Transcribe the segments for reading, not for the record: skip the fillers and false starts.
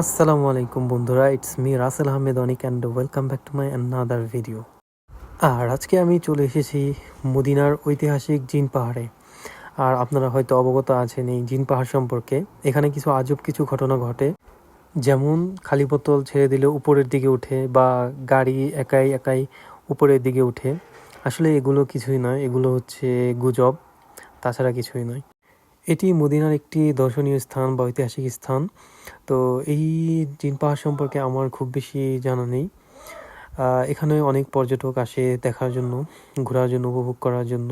আসসালামু আলাইকুম বন্ধুরা, it's me Rasel Ahmed Anik and welcome back to my another video. আর আজকে আমি চলে এসেছি মদিনার ঐতিহাসিক জিন পাহাড়ে। আর আপনারা হয়তো অবগত আছেন এই জিন পাহাড় সম্পর্কে। এখানে কিছু আজব কিছু ঘটনা ঘটে, যেমন খালি বোতল ছেড়ে দিলে উপরের দিকে উঠে বা গাড়ি একাই একাই উপরের দিকে উঠে। আসলে এগুলো কিছুই নয়, এগুলো হচ্ছে গুজব, তাছাড়া কিছুই নয়। এটি মদিনার একটি দর্শনীয় স্থান বা ঐতিহাসিক স্থান। তো এই জিন পাহাড় সম্পর্কে আমার খুব বেশি জানা নেই। এখানে অনেক পর্যটক আসে দেখার জন্য, ঘোরার জন্য, উপভোগ করার জন্য।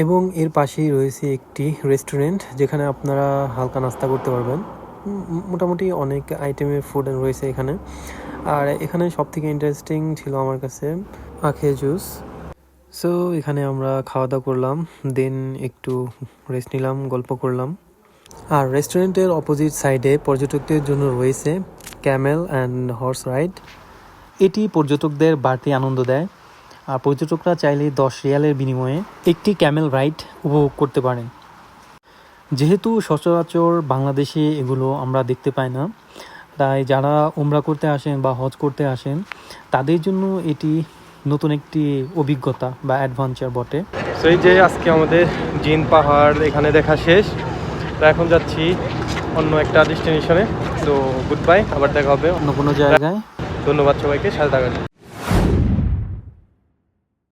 এবং এর পাশেই রয়েছে একটি রেস্টুরেন্ট, যেখানে আপনারা হালকা নাস্তা করতে পারবেন। মোটামুটি অনেক আইটেমের ফুড রয়েছে এখানে। আর এখানে সবথেকে ইন্টারেস্টিং ছিল আমার কাছে আখের জুস। সো এখানে আমরা খাওয়া দাওয়া করলাম, দেন একটু রেস্ট নিলাম, গল্প করলাম। আর রেস্টুরেন্টের অপোজিট সাইডে পর্যটকদের জন্য রয়েছে ক্যামেল অ্যান্ড হর্স রাইড। এটি পর্যটকদের বাড়তি আনন্দ দেয়। আর পর্যটকরা চাইলে 10 রিয়ালের বিনিময়ে একটি ক্যামেল রাইড উপভোগ করতে পারেন। যেহেতু সচরাচর বাংলাদেশে এগুলো আমরা দেখতে পাই না, তাই যারা উমরা করতে আসেন বা হজ করতে আসেন তাদের জন্য এটি নতুন একটি অভিজ্ঞতা বা অ্যাডভেঞ্চার বটে। সো এই যে আজকে আমাদের জিন পাহাড় এখানে দেখা শেষ। তো এখন যাচ্ছি অন্য একটা ডেস্টিনেশনে। তো গুড বাই, আবার দেখা হবে অন্য কোনো জায়গায়। ধন্যবাদ সবাইকে সাথে থাকার জন্য।